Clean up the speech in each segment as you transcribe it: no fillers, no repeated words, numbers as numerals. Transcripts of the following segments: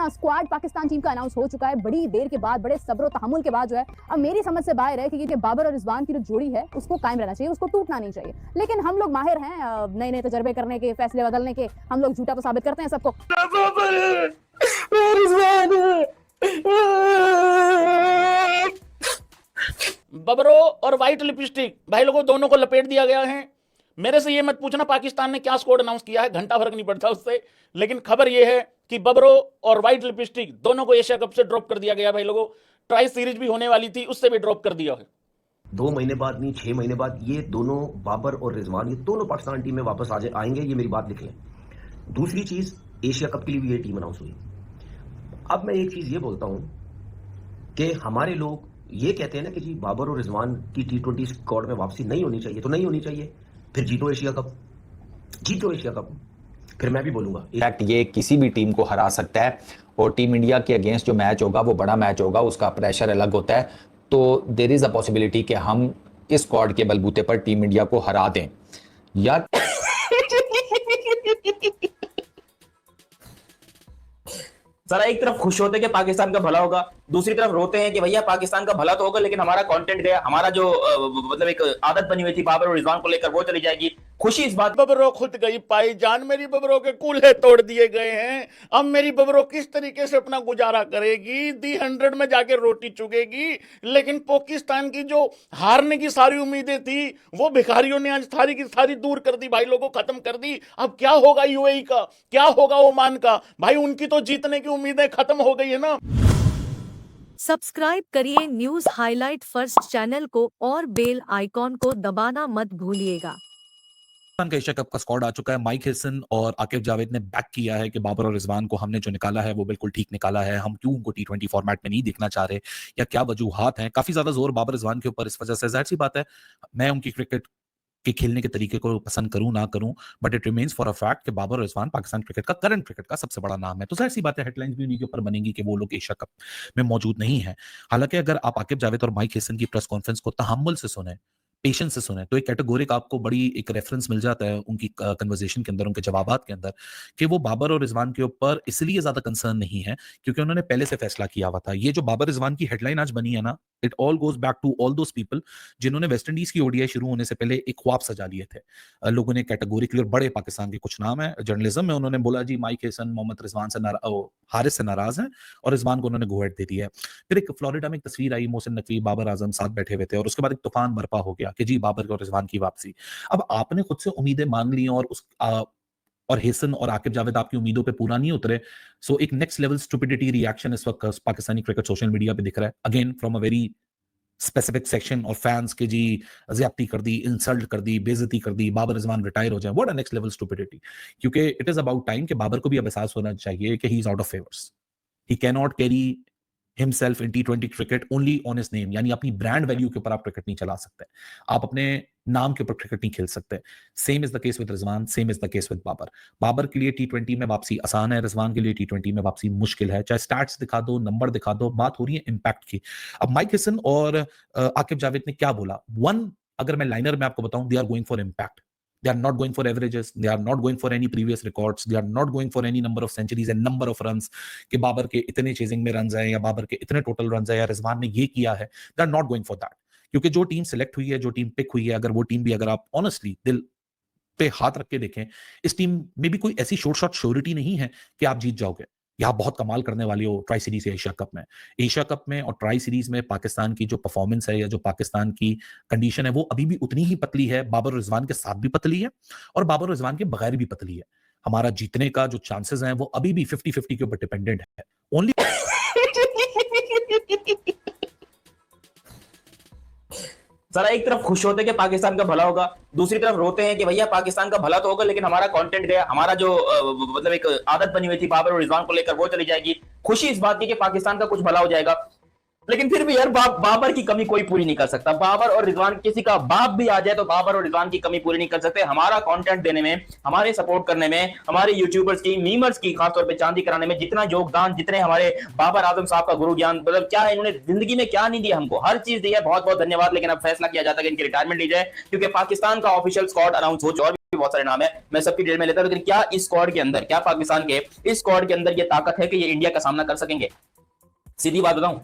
Squad Pakistan team का announce हो चुका है बड़ी देर के बाद, बड़े सब्र और तहम्मुल के बाद जो है। अब मेरी समझ से बाहर है कि बाबर और रिजवान की जो जोड़ी है उसको कायम रहना चाहिए, उसको टूटना नहीं चाहिए। लेकिन हम लोग माहिर हैं नए नए तजर्बे करने के, फैसले बदलने के। हम लोग झूठा तो साबित करते हैं सबको। बबरो और व्हाइट लिपस्टिक भाई लोगों दोनों को लपेट दिया गया है। मेरे से ये मत पूछना पाकिस्तान ने क्या स्कोर अनाउंस किया है, घंटा फर्क नहीं पड़ता उससे। लेकिन खबर ये है कि बबरो और व्हाइट लिपस्टिक दोनों को एशिया कप से ड्रॉप कर दिया गया भाई लोगों। ट्राई सीरीज भी होने वाली थी, उससे भी ड्रॉप कर दिया है। 2 महीने बाद नहीं, 6 महीने बाद ये दोनों बाबर और रिजवान ये दोनों पाकिस्तान टीम में वापस आएंगे, ये मेरी बात लिख लें। दूसरी चीज, एशिया कप के लिए भी ये टीम अनाउंस हुई। अब मैं एक चीज ये बोलता हूं कि हमारे लोग ये कहते हैं ना कि जी बाबर और रिजवान की T20 स्क्वाड में वापसी नहीं होनी चाहिए, तो नहीं होनी चाहिए, फिर जीतो एशिया कप, जीतो एशिया कप। फिर मैं भी बोलूंगा इनफैक्ट ये किसी भी टीम को हरा सकता है और टीम इंडिया के अगेंस्ट जो मैच होगा वो बड़ा मैच होगा, उसका प्रेशर अलग होता है। तो देयर इज अ पॉसिबिलिटी कि हम इस स्क्वाड के बलबूते पर टीम इंडिया को हरा दें। यार जरा एक तरफ खुश होते हैं कि पाकिस्तान का भला होगा, दूसरी तरफ रोते हैं कि भैया पाकिस्तान का भला तो होगा लेकिन हमारा कंटेंट गया, हमारा जो मतलब एक आदत बनी हुई थी बाबर और रिजवान को लेकर वो चली जाएगी। खुशी इस बात बबरो खुद गई पाई जान, मेरी बबरो के कूल्हे तोड़ दिए गए हैं। अब मेरी बबरो किस तरीके से अपना गुजारा करेगी, दी 100 में जाके रोटी चुगेगी। लेकिन पाकिस्तान की जो हारने की सारी उम्मीदें थी वो भिखारियों ने आज सारी की सारी दूर कर दी भाई लोगों, खत्म कर दी। अब क्या होगा यूएई का, क्या होगा ओमान का, भाई उनकी तो जीतने की उम्मीदें खत्म हो गई है ना। सब्सक्राइब करिए न्यूज़ हाइलाइट फर्स्ट चैनल को और बेल आइकॉन को दबाना मत भूलिएगा। पाकिस्तान का एशिया कप का स्क्वाड आ चुका है। माइक हेसन और आकिब जावेद ने बैक किया है कि बाबर और रिजवान को हमने जो निकाला है वो बिल्कुल ठीक निकाला है। हम क्यों उनको T20 फॉर्मेट में नहीं देखना चाह रहे या क्या वजूहात हैं। काफी ज्यादा जोर बाबर रिजवान के ऊपर इस वजह से, जाहिर सी बात है मैं उनकी क्रिकेट के खेलने के तरीके को पसंद करूं ना करूं, but it remains for a fact कि बाबर रिजवान पाकिस्तान क्रिकेट का, करंट क्रिकेट का सबसे बड़ा नाम है। तो जाहिर सी बात है हेडलाइंस भी उन्हीं के ऊपर बनेंगी कि वो लोग एशिया कप में मौजूद नहीं है। हालांकि अगर आप आकिब जावेद और माइक हेसन की प्रेस कॉन्फ्रेंस को तहम्मुल से सुने, पेशेंस से सुने, तो एक कैटेगोरिक आपको बड़ी एक रेफरेंस मिल जाता है उनकी कन्वर्सेशन के अंदर, उनके जवाबात के अंदर, कि वो बाबर और रिजवान के ऊपर इसलिए ज्यादा कंसर्न नहीं है क्योंकि उन्होंने पहले से फैसला किया हुआ था। ये जो बाबर रिजवान की हेडलाइन आज बनी है ना, it all goes back to all those people जिन्होंने वेस्ट इंडीज की ओडीआई शुरू होने से पहले एक ख्वाब सजा लिए थे। लोगों ने कैटेगोरिकली, और बड़े पाकिस्तान के कुछ नाम है जर्नलिज्म में, उन्होंने बोला जी माइक हेसन मोहम्मद रिजवान से हारिस से नाराज हैं और रिजवान को उन्होंने गो अहेड दे दिया है। फिर एक फ्लोरिडा में एक तस्वीर आई, मोहसिन नकवी बाबर आजम साथ बैठे हुए थे और उसके बाद एक तूफान बर्पा हो गया कि जी बाबर और रिजवान की वापसी। अब आपने खुद से उम्मीदें मान ली और और हेसन और आकिब जावेद आपकी उम्मीदों पे पूरा नहीं उतरे। सो एक नेक्स्ट लेवल स्टुपिडिटी रिएक्शन इस वक्त पाकिस्तानी क्रिकेट सोशल मीडिया पे दिख रहा है, again from a very specific section और फैंस के जी ज्यादती कर दी, इंसल्ट कर दी, बेइज्जती कर दी, बाबर रिजवान रिटायर हो जाए। What a next level stupidity. क्योंकि इट इज अबाउट टाइम कि बाबर को भी अब एहसास होना चाहिए कि he is out of favours, he can not carry himself in T20 cricket only on his name. यानी अपनी ब्रांड वैल्यू के ऊपर आप क्रिकेट नहीं चला सकते, आप अपने नाम के ऊपर क्रिकेट नहीं खेल सकते। Same is the case with Rizwan, same is the case with Babar. Babar के लिए T20 में वापसी आसान है, रिजवान के लिए T20 में वापसी मुश्किल है। चाहे स्टैट्स दिखा दो, नंबर दिखा दो, बात हो रही है इंपैक्ट की। अब माइक हेसन और आकिब जावेद ने क्या बोला, वन अगर मैं लाइनर में आपको बताऊं, they are going for impact. They are not going for averages. They are not going for any previous records. They are not going for any number of centuries and number of runs. कि बाबर के इतने chasing में runs हैं या बाबर के इतने total runs हैं या रिजवान ने ये किया है। They are not going for that. क्योंकि जो टीम सिलेक्ट हुई है, जो टीम पिक हुई है, अगर वो टीम भी, अगर आप ऑनेस्टली दिल पे हाथ रख के देखें, इस टीम में भी कोई ऐसी शॉर्ट शॉट श्योरिटी नहीं है कि आप जीत जाओगे या आप बहुत कमाल करने वाली हो ट्राई सीरीज या एशिया कप में। एशिया कप में और ट्राई सीरीज में पाकिस्तान की जो परफॉर्मेंस है या जो पाकिस्तान की कंडीशन है वो अभी भी उतनी ही पतली है। बाबर रिजवान के साथ भी पतली है और बाबर रिजवान के बगैर भी पतली है। हमारा जीतने का जो चांसेस हैं वो अभी भी 50-50 के ऊपर डिपेंडेंट है। ओनली जरा एक तरफ खुश होते हैं कि पाकिस्तान का भला होगा, दूसरी तरफ रोते हैं कि भैया पाकिस्तान का भला तो होगा लेकिन हमारा कंटेंट गया, हमारा जो मतलब एक आदत बनी हुई थी बाबर और रिजवान को लेकर वो चली जाएगी। खुशी इस बात की कि पाकिस्तान का कुछ भला हो जाएगा। लेकिन फिर भी यार बाबर की कमी कोई पूरी नहीं कर सकता। बाबर और रिजवान, किसी का बाप भी आ जाए तो बाबर और रिजवान की कमी पूरी नहीं कर सकते। हमारा कंटेंट देने में, हमारे सपोर्ट करने में, हमारे यूट्यूबर्स की, मीमर्स की खासतौर पे चांदी कराने में जितना योगदान, जितने हमारे बाबर आजम साहब का गुरु ज्ञान, मतलब क्या है, इन्होंने जिंदगी में क्या नहीं दिया हमको, हर चीज दी है। बहुत बहुत धन्यवाद। लेकिन अब फैसला किया जाता है कि इनकी रिटायरमेंट ली जाए क्योंकि पाकिस्तान का ऑफिशियल स्क्वाड अनाउंस हो चुका है। भी बहुत सारे नाम है, मैं सबकी डिटेल में लेता हूं, लेकिन क्या इस स्क्वाड के अंदर, क्या पाकिस्तान के इस स्क्वाड के अंदर ये ताकत है कि ये इंडिया का सामना कर सकेंगे? सीधी बात बताऊं,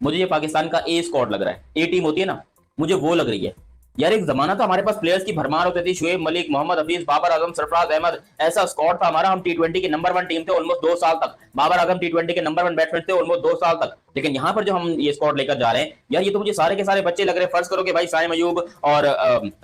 मुझे ये पाकिस्तान का ए स्क्वाड लग रहा है। ए टीम होती है ना, मुझे वो लग रही है यार। एक जमाना था हमारे पास प्लेयर्स की भरमार होती थी, शुएब मलिक, मोहम्मद हफीज, बाबर आजम, सरफराज अहमद, ऐसा स्क्वाड था हमारा। हम टी20 के नंबर 1 टीम थे ऑलमोस्ट 2 साल तक। बाबर आजम टी20 के नंबर 1 बैट्समैन थे ऑलमोस्ट 2 साल तक। लेकिन यहाँ पर जो हम ये स्क्वाड लेकर जा रहे हैं यार, ये तो मुझे सारे के सारे बच्चे लग रहे हैं। फर्ज करो कि भाई साइम अयूब और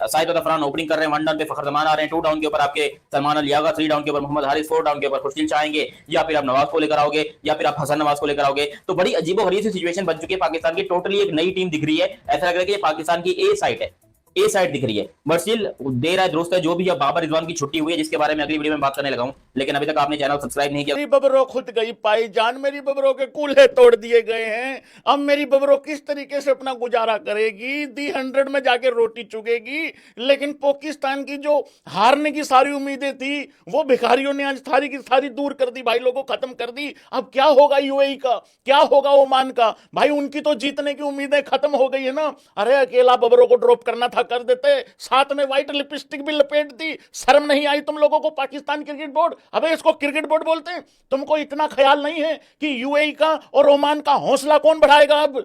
साइद अफरान ओपनिंग कर रहे हैं, 1 डाउन पे फखर जमान आ रहे हैं, 2 डाउन के ऊपर आपके सलमान अली आगा, 3 डाउन के ऊपर मोहम्मद हारिस, 4 डाउन के ऊपर खुर्शीद शाह आएंगे, या फिर आप नवाज को लेकर आओगे, या फिर आप हसन नवाज को लेकर आओगे। तो बड़ी अजीबोगरीब सी सिचुएशन बन चुकी है पाकिस्तान की। टोटली एक नई टीम दिख रही है, ऐसा लग रहा है कि ये पाकिस्तान की ए साइड है, ए साइड दिख रही है। बट स्टिल देर है दुरुस्त है, जो भी अब बाबर रिजवान की छुट्टी हुई है, जिसके बारे में अगली वीडियो में बात करने लगा हूं। लेकिन अभी तक आपने चैनल सब्सक्राइब नहीं किया। मेरी बबरो खुद गई पाई जान, मेरी बबरो के कूल्हे तोड़ दिए गए हैं। अब मेरी बबरो किस तरीके से अपना गुजारा करेगी? दी 100 में जाके रोटी चुगेगी। लेकिन पाकिस्तान की जो हारने की सारी उम्मीदें थी, वो भिखारियों ने आज सारी की सारी दूर कर दी भाई, लोगों खत्म कर दी। अब क्या होगा यूएई का, क्या होगा ओमान का? भाई उनकी तो जीतने की उम्मीदें खत्म हो गई है ना। अरे अकेला बबरो को ड्रॉप करना था, कर देते। साथ में व्हाइट लिपस्टिक भी लपेट दी। शर्म नहीं आई तुम लोगों को? पाकिस्तान क्रिकेट बोर्ड, अबे इसको क्रिकेट बोर्ड बोलते हैं। तुमको इतना ख्याल नहीं है कि यूएई का और ओमान का हौसला कौन बढ़ाएगा? अब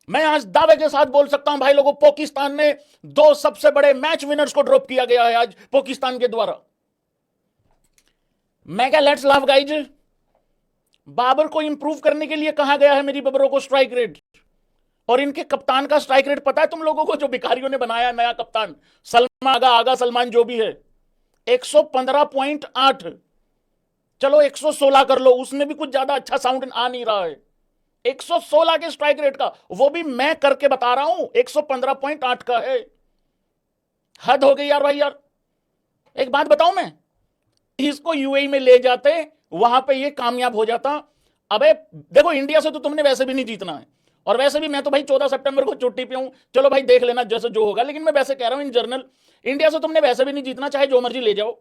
मैं आज दावे के साथ बोल सकता हूं भाई लोगों, पाकिस्तान ने 2 सबसे बड़े मैच विनर्स को ड्रॉप किया गया है आज पाकिस्तान के द्वारा। मैं क्या, लेट्स लव गाइज। बाबर को इंप्रूव करने के लिए कहा गया है मेरी बबरों को स्ट्राइक रेट, और इनके कप्तान का स्ट्राइक रेट पता है तुम लोगों को? जो भिखारियों ने बनाया नया कप्तान सलमान आगा सलमान जो भी है, 115.8। चलो 116 कर लो, उसमें भी कुछ ज्यादा अच्छा साउंड आ नहीं रहा है। 116 के स्ट्राइक रेट का, वो भी मैं करके बता रहा हूं, 115.8 का है। हद हो गई यार भाई यार। एक बात बताऊं मैं, इसको यूएई में ले जाते, वहां पे ये कामयाब हो जाता। अबे देखो, इंडिया से तो तुमने वैसे भी नहीं जीतना है, और वैसे भी मैं तो भाई 14 सितंबर को छुट्टी पे हूं। चलो भाई देख लेना जैसे जो होगा, लेकिन मैं वैसे कह रहा हूं इन जनरल, इंडिया से तुमने वैसे भी नहीं जीतना, चाहे जो मर्जी ले जाओ।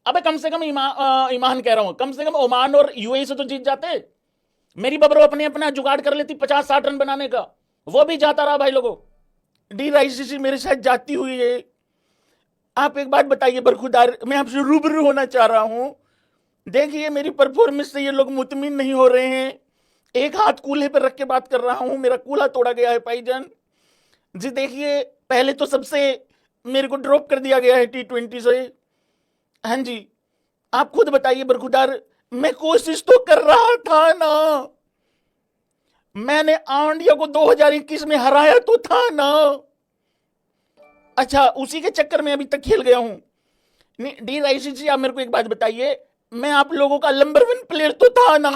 अबे कम से कम ईमान कह रहा हूं, कम से कम ओमान और यूएई से तो जीत जाते। मेरी बबरो अपने अपना जुगाड़ कर लेती 50-60 रन बनाने का, वो भी जाता रहा भाई लोगों। डी राइसी मेरे साथ जाती हुई है। आप एक बात बताइए बरखुदार, मैं आपसे रूबरू होना चाह रहा हूं। देखिए मेरी परफॉर्मेंस से ये लोग मुतमिन नहीं हो रहे हैं। एक हाथ कूल्हे पर रख के बात कर रहा हूं, मेरा कूल्हा तोड़ा गया है भाईजान जी। देखिए पहले तो सबसे मेरे को ड्रॉप कर दिया गया है टी20 से। हाँ जी, आप खुद बताइए बरखुदार, मैं कोशिश तो कर रहा था ना। मैंने इंडिया को 2021 में हराया तो था ना। अच्छा, उसी के चक्कर में अभी तक खेल गया हूं। डी राइसी जी, आप मेरे को एक बात बताइए, मैं आप लोगों का नंबर 1 प्लेयर तो था ना।